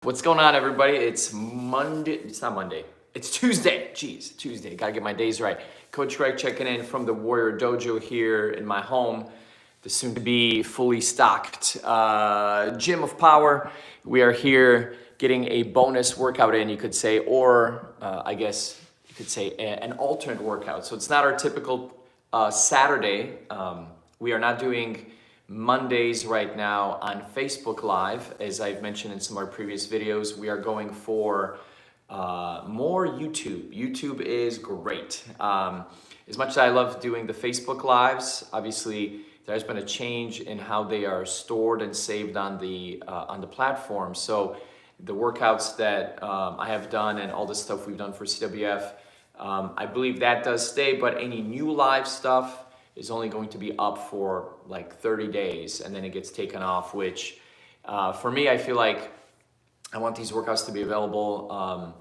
What's going on, everybody? It's Monday. It's not Monday. It's Tuesday. Jeez, Tuesday. Gotta get my days right. Coach Greg checking in from the Warrior Dojo here in my home, the soon-to-be fully stocked Gym of Power. We are here getting a bonus workout in, you could say, or I guess you could say an alternate workout. So it's not our typical Saturday. We are not doing Mondays right now on Facebook Live. As I've mentioned in some of our previous videos, we are going for more YouTube. YouTube is great. As much as I love doing the Facebook Lives, obviously there's been a change in how they are stored and saved on the platform. So the workouts that I have done and all the stuff we've done for CWF, I believe that does stay, but any new live stuff is only going to be up for like 30 days and then it gets taken off, which for me, I feel like I want these workouts to be available,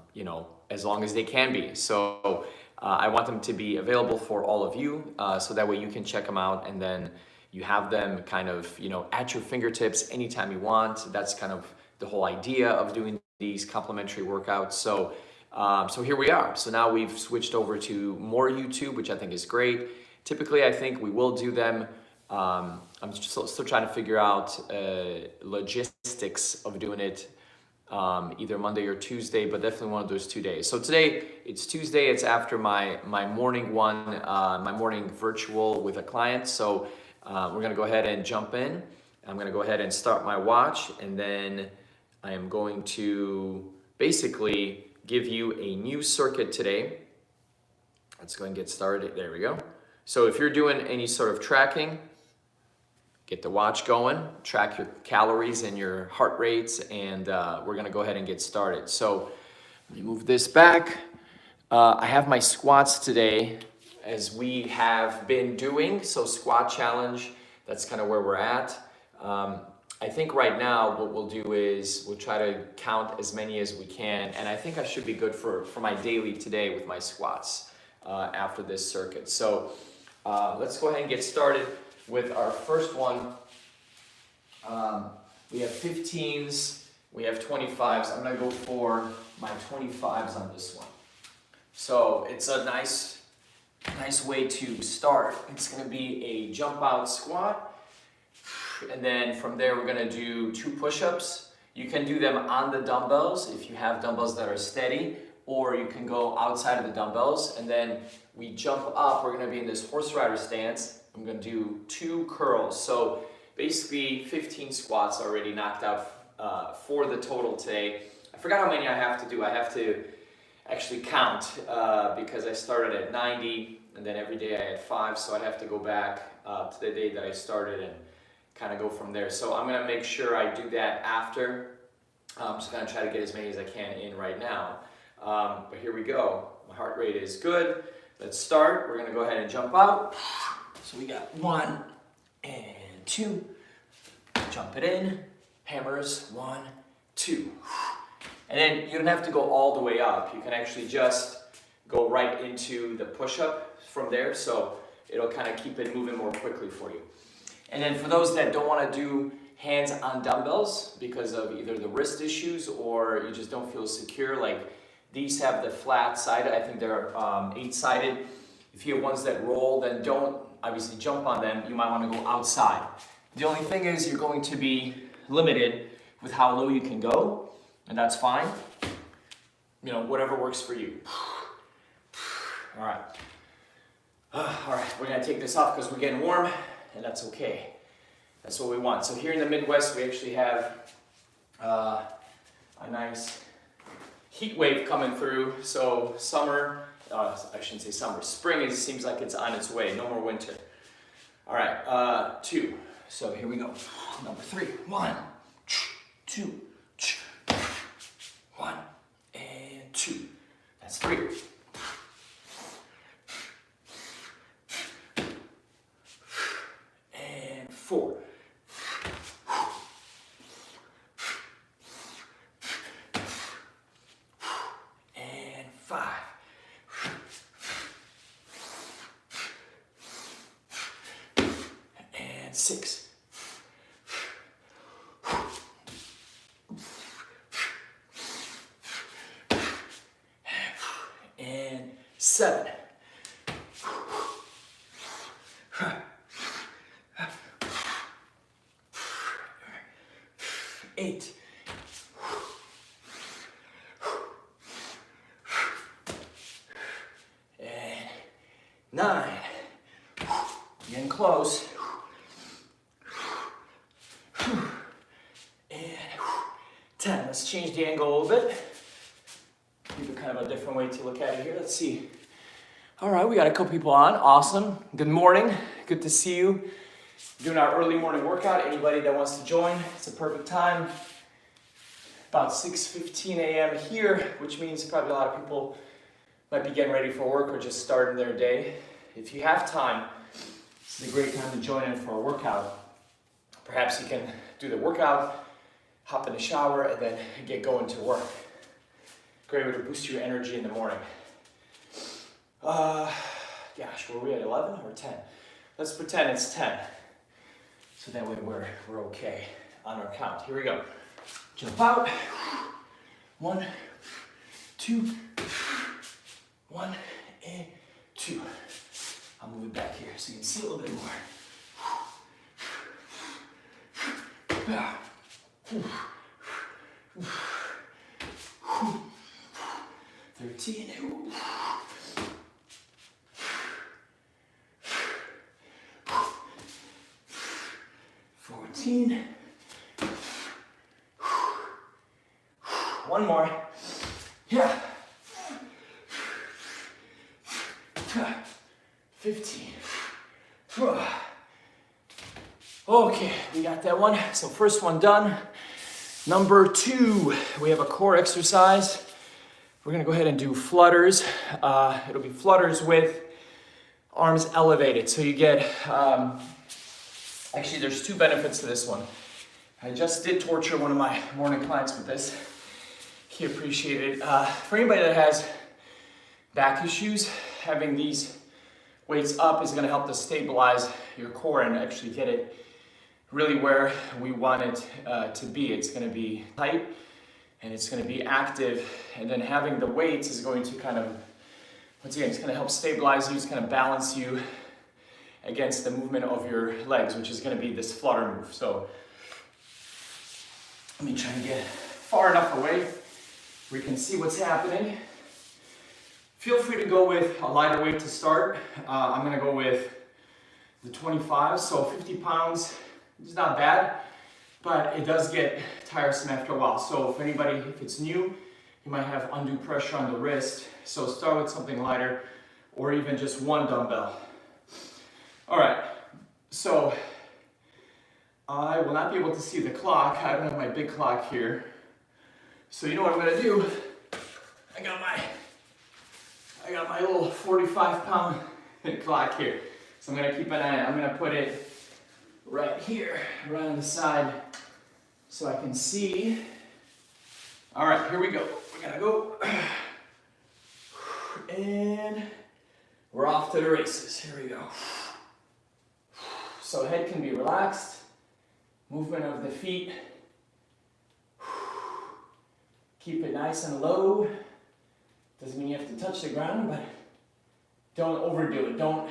as long as they can be. So I want them to be available for all of you, so that way you can check them out and then you have them kind of, at your fingertips anytime you want. That's kind of the whole idea of doing these complimentary workouts. So here we are. So now we've switched over to more YouTube, which I think is great. Typically, I think we will do them. I'm still trying to figure out logistics of doing it either Monday or Tuesday, but definitely one of those 2 days. So today, it's Tuesday. It's after my morning one, my morning virtual with a client. So we're going to go ahead and jump in. I'm going to go ahead and start my watch, and then I am going to basically give you a new circuit today. Let's go and get started. There we go. So if you're doing any sort of tracking, get the watch going, track your calories and your heart rates, and we're gonna go ahead and get started. So let me move this back. I have my squats today as we have been doing. So squat challenge, that's kind of where we're at. I think right now what we'll do is we'll try to count as many as we can, and I think I should be good for my daily today with my squats after this circuit. So let's go ahead and get started with our first one. We have 15s, we have 25s. I'm gonna go for my 25s on this one. So it's a nice way to start. It's gonna be a jump out squat. And then from there, we're gonna do 2 push-ups. You can do them on the dumbbells if you have dumbbells that are steady, or you can go outside of the dumbbells. And then we jump up. We're gonna be in this horse rider stance. I'm gonna do 2 curls. So basically 15 squats already knocked out for the total today. I forgot how many I have to do. I have to actually count because I started at 90 and then every day I had 5. So I'd have to go back to the day that I started and kind of go from there. So I'm gonna make sure I do that after. I'm just gonna try to get as many as I can in right now. But here we go. My heart rate is good. Let's start. We're gonna go ahead and jump out. So we got 1 and 2. Jump it in. Hammers. 1, 2. And then you don't have to go all the way up. You can actually just go right into the push-up from there. So it'll kind of keep it moving more quickly for you. And then for those that don't want to do hands on dumbbells because of either the wrist issues or you just don't feel secure, like these have the flat side. I think they're 8-sided. If you have ones that roll, then don't obviously jump on them. You might want to go outside. The only thing is you're going to be limited with how low you can go, and that's fine. Whatever works for you. All right. All right, we're gonna take this off because we're getting warm, and that's okay. That's what we want. So here in the Midwest, we actually have a nice heat wave coming through. So summer, I shouldn't say summer, spring seems like it's on its way. No more winter. All right, 2. So here we go. Number 3. 1, 2, 1, and 2. That's 3. And 4. And 5. And 6. And 7. 8. And 9. Getting close. And 10. Let's change the angle a little bit. Give it kind of a different way to look at it here. Let's see. All right, we got a couple people on. Awesome. Good morning. Good to see you. Doing our early morning workout. Anybody that wants to join, it's a perfect time. About 6:15 a.m. here, which means probably a lot of people might be getting ready for work or just starting their day. If you have time, this is a great time to join in for a workout. Perhaps you can do the workout, hop in the shower, and then get going to work. Great way to boost your energy in the morning. Gosh, were we at 11 or 10? Let's pretend it's 10. So that way we're okay on our count. Here we go. Jump out. 1, 2, 1, and 2. I'll move it back here so you can see a little bit more. 13. 14. One more. Yeah. 15. Okay, we got that one. So first one done. Number 2, we have a core exercise. We're gonna go ahead and do flutters. It'll be flutters with arms elevated. So you get, actually there's 2 benefits to this one. I just did torture one of my morning clients with this. He appreciated it. For anybody that has back issues, having these weights up is gonna help to stabilize your core and actually get it really where we want it to be. It's gonna be tight and it's gonna be active, and then having the weights is going to kind of, once again, it's gonna help stabilize you, it's gonna balance you against the movement of your legs, which is gonna be this flutter move. So let me try and get far enough away where you can see what's happening. Feel free to go with a lighter weight to start. I'm gonna go with the 25, so 50 pounds is not bad, but it does get tiresome after a while. So if anybody, if it's new, you might have undue pressure on the wrist. So start with something lighter or even just 1 dumbbell. All right, so I will not be able to see the clock. I don't have my big clock here. So you know what I'm gonna do? I got my little 45-pound clock here. So I'm gonna keep an eye on it. I'm gonna put it right here, right on the side, so I can see. All right, here we go. We're gonna go. And we're off to the races. Here we go. So head can be relaxed. Movement of the feet. Keep it nice and low. Doesn't mean you have to touch the ground, but don't overdo it. Don't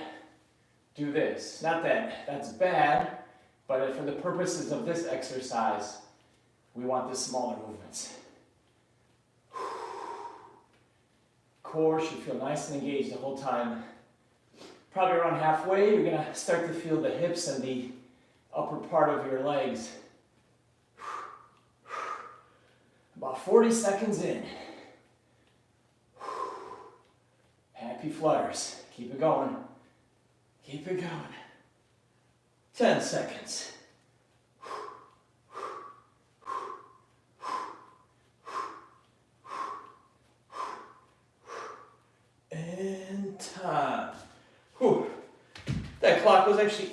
do this. Not that that's bad, but for the purposes of this exercise, we want the smaller movements. Core should feel nice and engaged the whole time. Probably around halfway, you're gonna start to feel the hips and the upper part of your legs. About 40 seconds in. Happy flutters. Keep it going. Keep it going. 10 seconds. And time. Whew. That clock was actually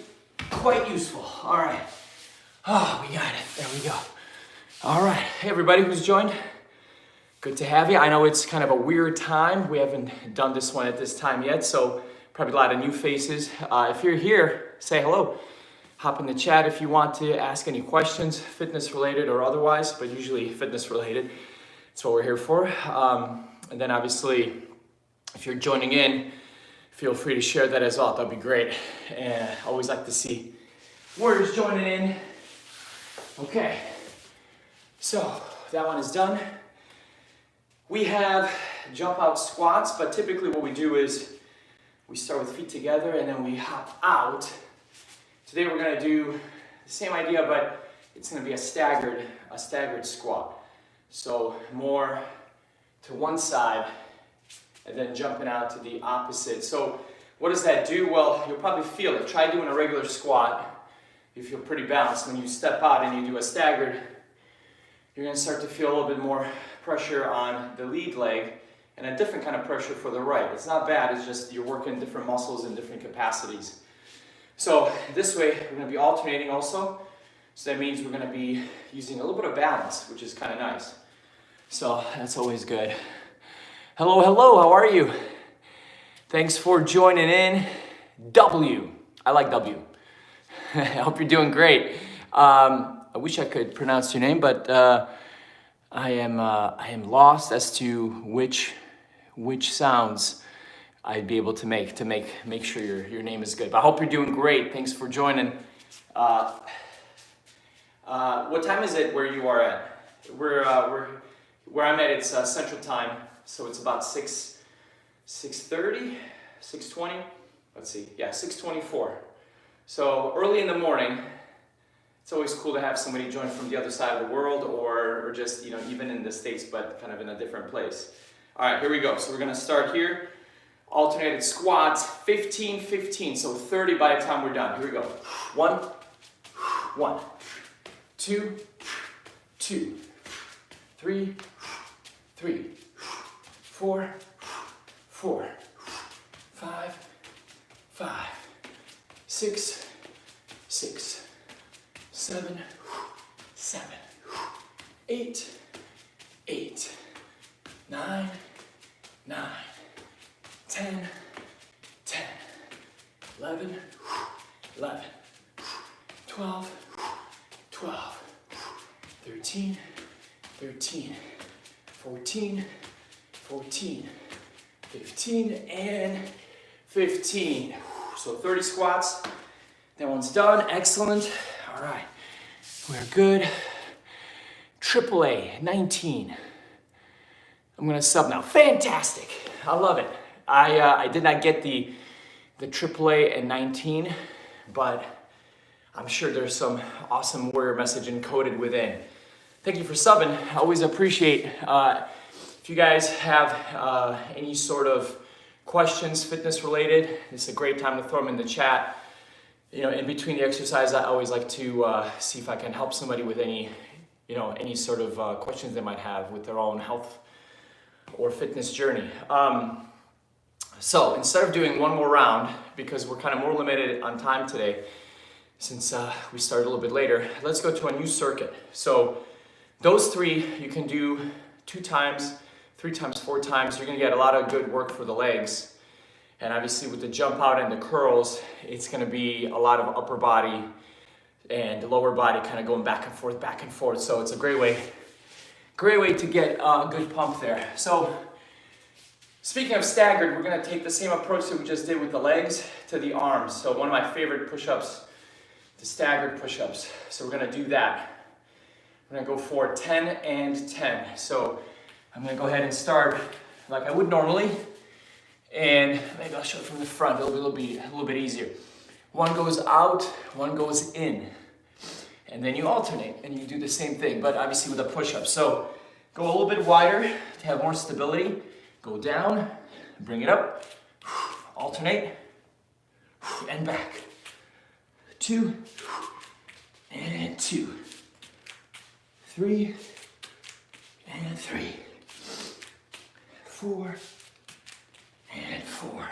quite useful. All right. Oh, we got it. There we go. All right. Hey, everybody who's joined. Good to have you. I know it's kind of a weird time. We haven't done this one at this time yet, so probably a lot of new faces. If you're here, say hello. Hop in the chat if you want to ask any questions, fitness related or otherwise, but usually fitness related. That's what we're here for. And then obviously, If you're joining in, feel free to share that as well. That'd be great. And I always like to see warriors joining in. Okay, so that one is done. We have jump out squats, but typically what we do is we start with feet together and then we hop out. Today we're gonna do the same idea, but it's gonna be a staggered squat. So more to one side and then jumping out to the opposite. So what does that do? Well, you'll probably feel it. Try doing a regular squat. You feel pretty balanced. When you step out and you do a staggered, you're gonna start to feel a little bit more pressure on the lead leg and a different kind of pressure for the right. It's not bad, it's just you're working different muscles in different capacities. So this way, we're gonna be alternating also. So that means we're gonna be using a little bit of balance, which is kind of nice. So that's always good. Hello, hello, how are you? Thanks for joining in. W, I like W. I hope you're doing great. I wish I could pronounce your name, but I am lost as to which sounds I'd be able to make sure your name is good. But I hope you're doing great. Thanks for joining. What time is it where you are at? Where I'm at, it's Central Time, so it's about 6:30, 6:20. Let's see, yeah, 6:24. So early in the morning. It's always cool to have somebody join from the other side of the world, or just even in the States, but kind of in a different place. All right, here we go. So we're gonna start here. Alternated squats, 15, 15. So 30 by the time we're done. Here we go. 1, 1, 2, 2, 3, 3, 4, 4, 5, 5, 6, 6, 7, 7, 8, 8, 9, 9, 10, 10, 11, 11, 12, 12, 13, 13, 14, 14, 15, and 15. So 30 squats. That one's done. Excellent. All right. We're good. AAA, 19. I'm gonna sub now. Fantastic. I love it. I did not get the AAA and 19, but I'm sure there's some awesome warrior message encoded within. Thank you for subbing. I always appreciate if you guys have any sort of questions, fitness related. It's a great time to throw them in the chat. In between the exercise, I always like to see if I can help somebody with any sort of questions they might have with their own health or fitness journey. So instead of doing one more round, because we're kind of more limited on time today, since we started a little bit later, let's go to a new circuit. So those 3 you can do 2 times, 3 times, 4 times. You're gonna get a lot of good work for the legs. And obviously with the jump out and the curls, it's gonna be a lot of upper body and the lower body kind of going back and forth, back and forth. So it's a great way to get a good pump there. So speaking of staggered, we're gonna take the same approach that we just did with the legs to the arms. So one of my favorite push-ups, the staggered push-ups. So we're gonna do that. We're gonna go for 10 and 10. So I'm gonna go ahead and start like I would normally. And maybe I'll show it from the front, it'll be a little bit easier. One goes out, one goes in. And then you alternate and you do the same thing, but obviously with a push-up. So go a little bit wider to have more stability. Go down, bring it up, alternate, and back. 2, and 2. 3, and 3. 4, and 4.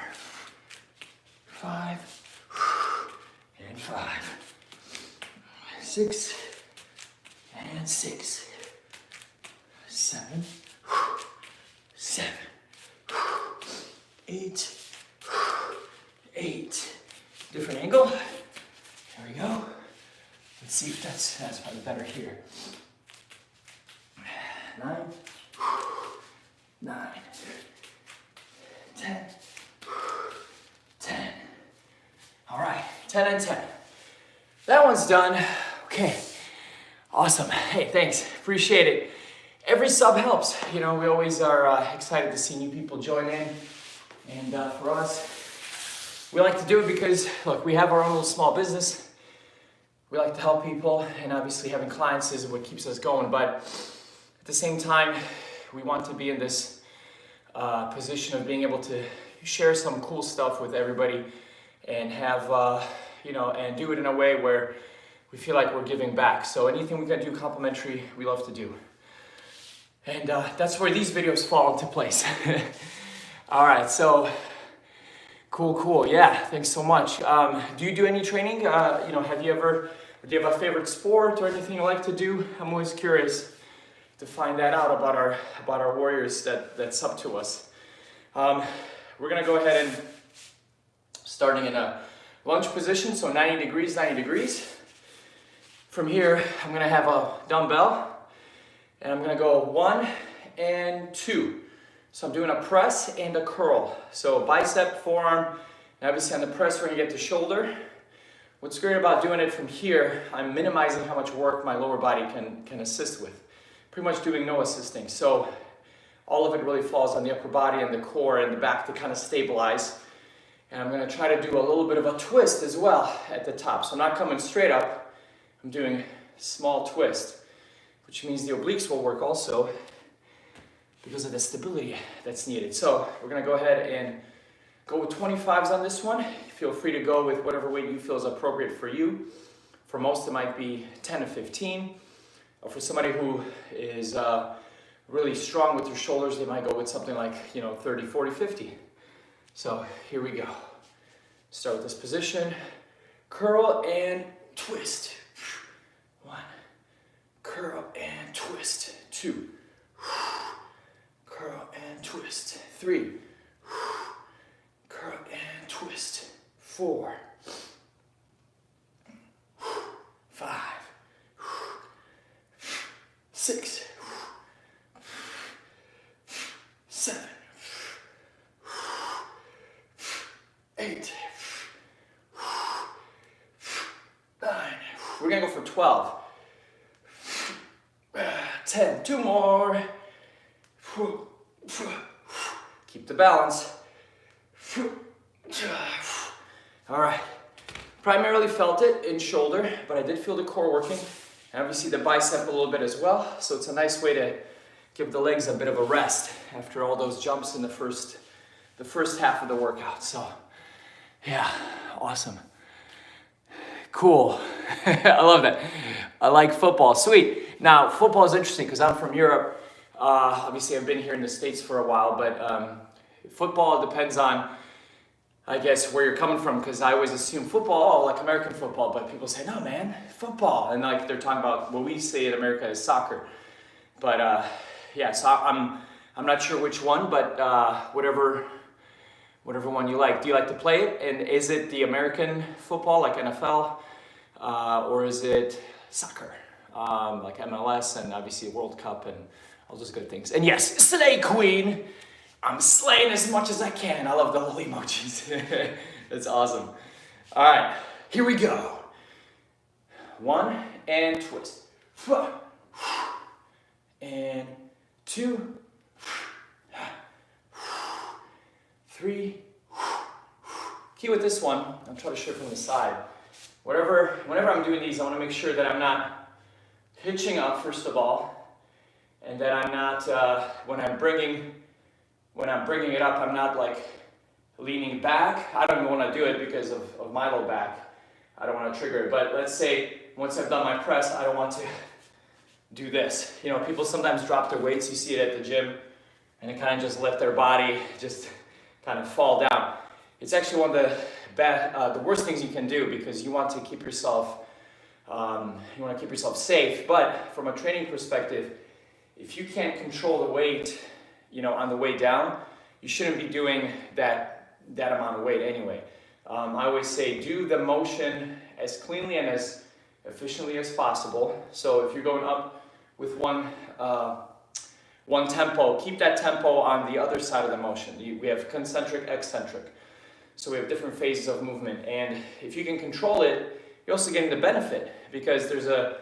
5, and 5. 6, and 6. 7, 7. 8, 8. Different angle. There we go. Let's see if that's probably better here. 9, 9, 10, 10 and 10. That one's done. Okay, awesome. Hey, thanks, appreciate it. Every sub helps. You know, we always are excited to see new people join in. And for us, we like to do it because, look, we have our own little small business. We like to help people, and obviously having clients is what keeps us going. But at the same time, we want to be in this position of being able to share some cool stuff with everybody and have, you know, and do it in a way where we feel like we're giving back. So anything we can do complimentary, we love to do. And that's where these videos fall into place. All right, so cool. Yeah, thanks so much. Do you do any training? You know, do you have a favorite sport or anything you like to do? I'm always curious to find that out about our warriors that sub to us. We're gonna go ahead and starting in a lunge position, so 90 degrees. From here, I'm gonna have a dumbbell, and I'm gonna go 1 and 2. So I'm doing a press and a curl. So bicep, forearm, and obviously on the press we're gonna get the shoulder. What's great about doing it from here, I'm minimizing how much work my lower body can assist with. Pretty much doing no assisting. So all of it really falls on the upper body and the core and the back to kind of stabilize. And I'm gonna try to do a little bit of a twist as well at the top. So I'm not coming straight up, I'm doing a small twist, which means the obliques will work also because of the stability that's needed. So we're gonna go ahead and go with 25s on this one. Feel free to go with whatever weight you feel is appropriate for you. For most, it might be 10 to 15. Or for somebody who is really strong with your shoulders, they might go with something like, you know, 30, 40, 50. So here we go. Start with this position. Curl and twist. 1. Curl and twist. 2. Curl and twist. 3. Curl and twist. 4. 5. 6. 7. 8. 9. We're gonna go for 12. 10. 2 more. Keep the balance. All right. Primarily felt it in shoulder, but I did feel the core working. And obviously the bicep a little bit as well. So it's a nice way to give the legs a bit of a rest after all those jumps in the first half of the workout. So yeah, awesome. Cool. I love that. I like football. Sweet. Now, football is interesting because I'm from Europe. Obviously, I've been here in the States for a while, but football depends on, I guess, where you're coming from, because I always assume football, like American football, but people say, no, man, football. And like they're talking about what we say in America is soccer. But yeah, so I'm not sure which one, but whatever one you like. Do you like to play it? And is it the American football, like NFL, or is it soccer, like MLS and obviously World Cup and all those good things? And yes, Slay Queen. I'm slaying as much as I can. I love the little emojis. That's awesome. All right, here we go. 1 and twist. And 2. 3. Key with this one, I'll try to show it from the side. Whenever I'm doing these, I want to make sure that I'm not hitching up, first of all, and that I'm not, when I'm bringing it up, I'm not like leaning back. I don't even want to do it because of my low back. I don't want to trigger it. But let's say once I've done my press, I don't want to do this. You know, people sometimes drop their weights. You see it at the gym, and they kind of just let their body just kind of fall down. It's actually one of the worst things you can do, because you want to keep yourself safe. But from a training perspective, if you can't control the weight, you know, on the way down, you shouldn't be doing that amount of weight anyway. I always say do the motion as cleanly and as efficiently as possible. So if you're going up with one tempo, keep that tempo on the other side of the motion. We have concentric, eccentric. So we have different phases of movement, and if you can control it, you're also getting the benefit, because there's a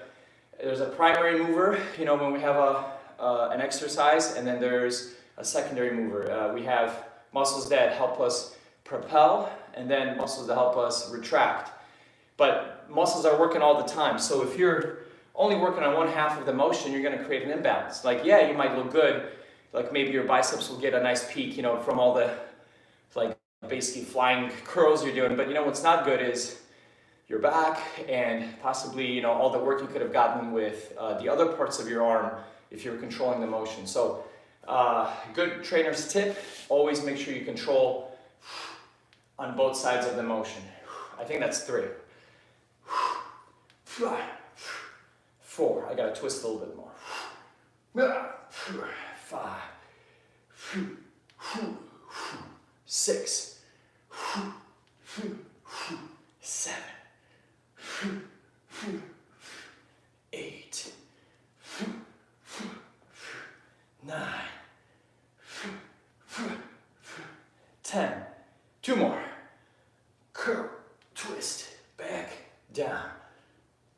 primary mover, you know, when we have an exercise, and then there's a secondary mover. We have muscles that help us propel, and then muscles that help us retract. But muscles are working all the time, so if you're only working on one half of the motion, you're going to create an imbalance. Like, yeah, you might look good, like maybe your biceps will get a nice peak, you know, from all the, like, basically flying curls you're doing, but you know what's not good is your back, and possibly, you know, all the work you could have gotten with the other parts of your arm if you're controlling the motion. So good trainer's tip, always make sure you control on both sides of the motion. I think that's 3. 4, I gotta twist a little bit more. 5, 6, 7, 8, 9, 10. 2 more. Curl, twist, back, down.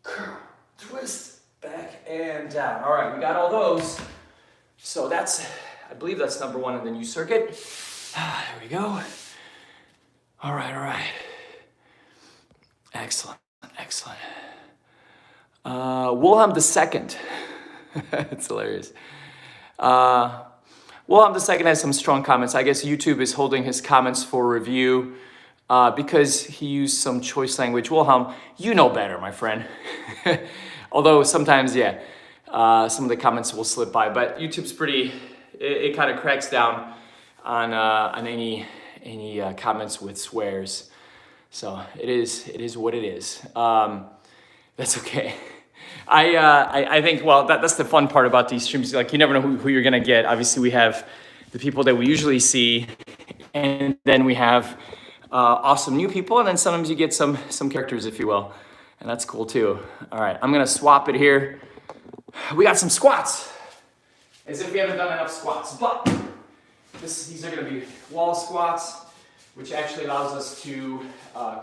Curl, twist, back, and down. All right, we got all those. So that's, I believe that's number 1 in the new circuit. There we go. All right. Excellent. Wilhelm II. It's hilarious. Wilhelm II has some strong comments. I guess YouTube is holding his comments for review because he used some choice language. Wilhelm, you know better, my friend. Although sometimes, yeah, some of the comments will slip by. But YouTube's pretty, it kind of cracks down on any comments with swears. So it is what it is. That's okay. I think, well, that's the fun part about these streams. Like, you never know who you're gonna get. Obviously, we have the people that we usually see, and then we have awesome new people, and then sometimes you get some characters, if you will, and that's cool too. All right, I'm gonna swap it here. We got some squats, as if we haven't done enough squats, but these are gonna be wall squats, which actually allows us to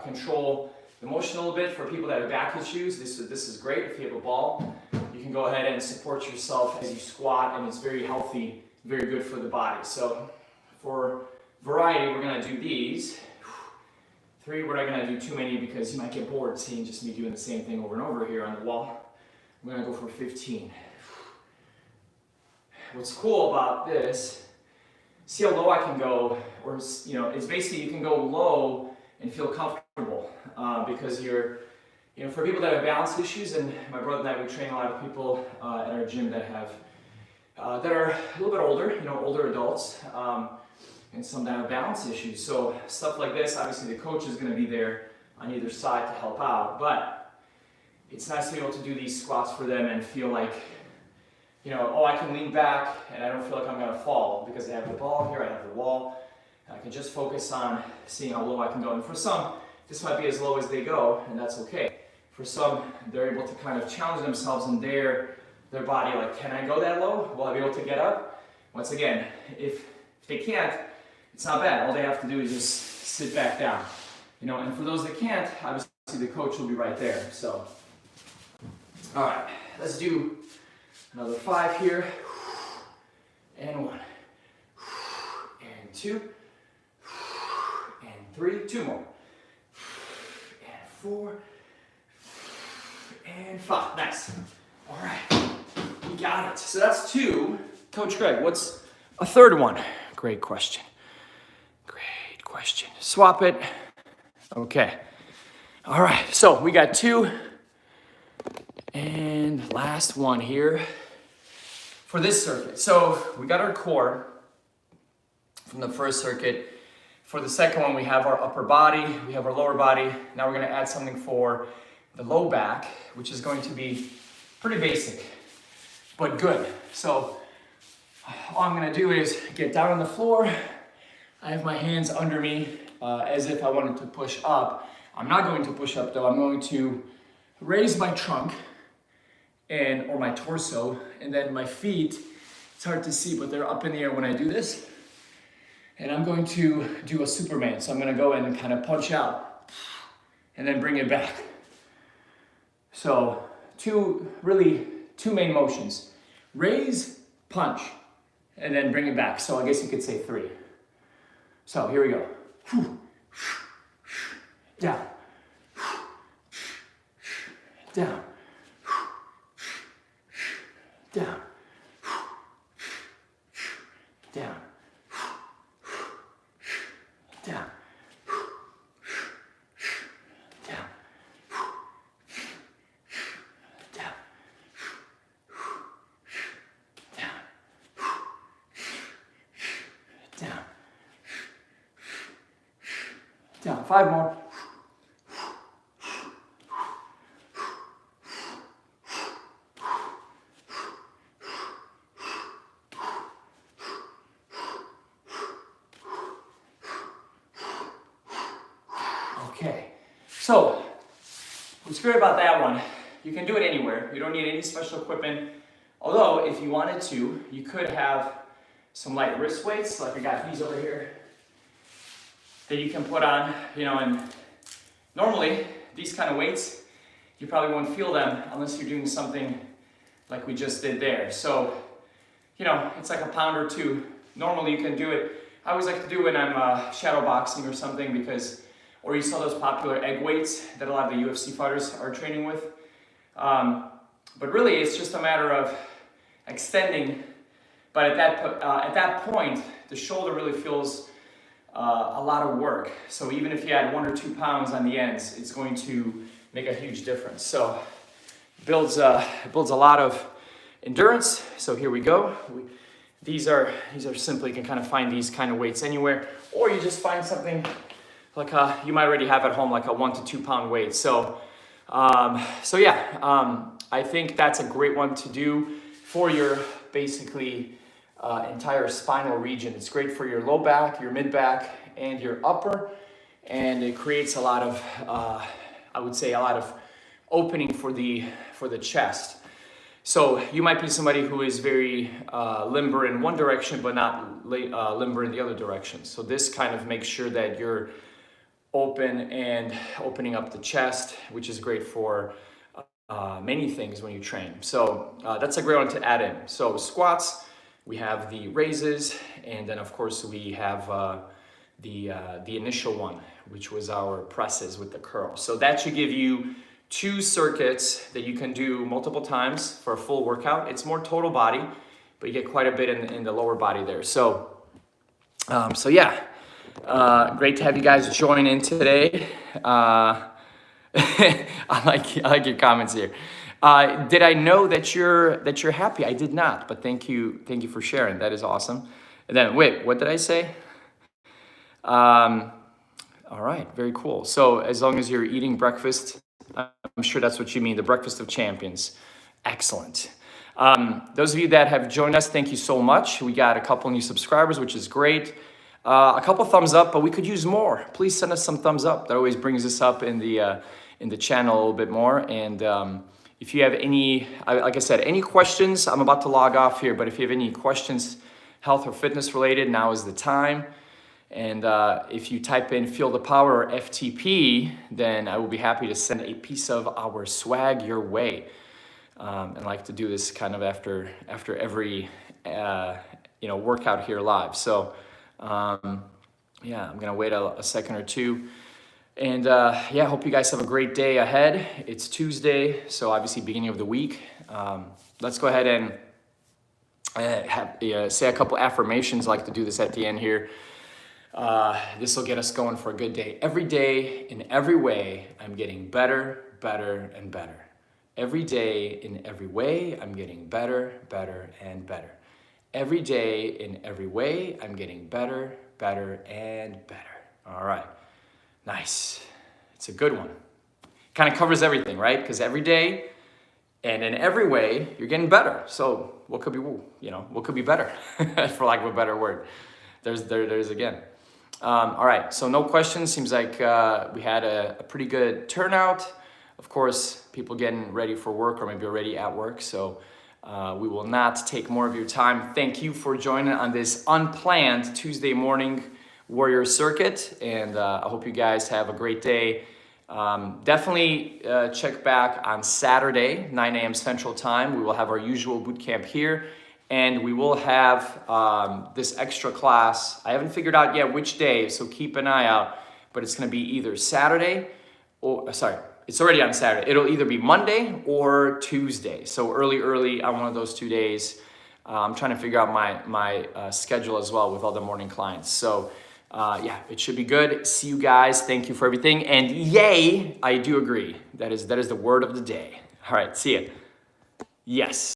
control the motion a little bit. For people that have back issues, this is great. If you have a ball, you can go ahead and support yourself as you squat, and it's very healthy, very good for the body. So for variety, we're gonna do these. 3, we're not gonna do too many because you might get bored seeing just me doing the same thing over and over here on the wall. We're gonna go for 15. What's cool about this, see how low I can go, or, you know, it's basically you can go low and feel comfortable because you're, you know, for people that have balance issues, and my brother and I, we train a lot of people at our gym that have, that are a little bit older, you know, older adults, and some that have balance issues. So stuff like this, obviously the coach is gonna be there on either side to help out, but it's nice to be able to do these squats for them and feel like, you know, oh, I can lean back and I don't feel like I'm gonna fall because I have the ball here, I have the wall. I can just focus on seeing how low I can go. And for some, this might be as low as they go, and that's okay. For some, they're able to kind of challenge themselves in their body, like, can I go that low? Will I be able to get up? Once again, if they can't, it's not bad. All they have to do is just sit back down. You know, and for those that can't, obviously the coach will be right there. So, all right, let's do another 5 here. And 1. And 2. And 3. 2 more. And 4. And 5. Nice. All right, we got it. So that's 2. Coach Greg, what's a third one? Great question. Swap it. Okay. All right, so we got 2. And last one here for this circuit. So we got our core from the first circuit. For the second one, we have our upper body, we have our lower body. Now we're gonna add something for the low back, which is going to be pretty basic, but good. So all I'm gonna do is get down on the floor. I have my hands under me as if I wanted to push up. I'm not going to push up though. I'm going to raise my trunk or my torso, and then my feet, it's hard to see, but they're up in the air when I do this. And I'm going to do a Superman. So I'm gonna go in and kind of punch out and then bring it back. So two main motions. Raise, punch, and then bring it back. So I guess you could say 3. So here we go. Down. Down. Down. Down. Down. Down. Down. Down. Down. Down. 5 more. Okay, so what's great about that one, you can do it anywhere. You don't need any special equipment. Although, if you wanted to, you could have some light wrist weights, like I got these over here, that you can put on, you know, and normally, these kind of weights, you probably won't feel them unless you're doing something like we just did there. So, you know, it's like a pound or 2. Normally you can do it. I always like to do it when I'm shadow boxing or something because, or you saw those popular egg weights that a lot of the UFC fighters are training with. But really it's just a matter of extending, but at that point, the shoulder really feels a lot of work. So even if you add 1 or 2 pounds on the ends, it's going to make a huge difference. So it builds a lot of endurance. So here we go. These are simply, you can kind of find these kind of weights anywhere, or you just find something like you might already have at home, like a 1 to 2 pound weight. So, I think that's a great one to do for your basically entire spinal region. It's great for your low back, your mid back, and your upper, and it creates a lot of, I would say, a lot of opening for the chest. So you might be somebody who is very limber in one direction, but not limber in the other direction. So this kind of makes sure that you're open and opening up the chest, which is great for many things when you train. So that's a great one to add in. So squats, we have the raises, and then of course we have the initial one, which was our presses with the curl. So that should give you 2 circuits that you can do multiple times for a full workout. It's more total body, but you get quite a bit in the lower body there. So, great to have you guys join in today. I like your comments here. Did I know that you're happy? I did not, but thank you for sharing. That is awesome. And then wait, what did I say? All right, very cool. So as long as you're eating breakfast, I'm sure that's what you mean, the breakfast of champions. Excellent. Those of you that have joined us, thank you so much. We got a couple new subscribers, which is great. A couple thumbs up, but we could use more. Please send us some thumbs up. That always brings us up in the channel a little bit more. And if you have any, like I said, any questions, I'm about to log off here, but if you have any questions, health or fitness related, now is the time. And if you type in Feel the Power or FTP, then I will be happy to send a piece of our swag your way. And I like to do this kind of after every workout here live. So I'm gonna wait a second or two. And hope you guys have a great day ahead. It's Tuesday, so obviously beginning of the week. Let's go ahead and say a couple affirmations. I like to do this at the end here. This will get us going for a good day. Every day, in every way, I'm getting better, better, and better. Every day, in every way, I'm getting better, better, and better. Every day, in every way, I'm getting better, better, and better. All right, nice. It's a good one. Kind of covers everything, right? Because every day and in every way, you're getting better. So what could be better, for lack of a better word? There's again. All right, so no questions. Seems like we had a pretty good turnout. Of course, people getting ready for work or maybe already at work. So We will not take more of your time. Thank you for joining on this unplanned Tuesday morning Warrior Circuit, and I hope you guys have a great day. Definitely check back on Saturday, 9 a.m. Central Time. We will have our usual boot camp here, and we will have this extra class. I haven't figured out yet which day, so keep an eye out, but it's going to be either Saturday or, sorry, it's already on Saturday. It'll either be Monday or Tuesday, so early on one of those 2 days. I'm trying to figure out my schedule as well with all the morning clients. So yeah, it should be good. See you guys. Thank you for everything. And yay, I do agree. That is the word of the day. All right, see ya. Yes.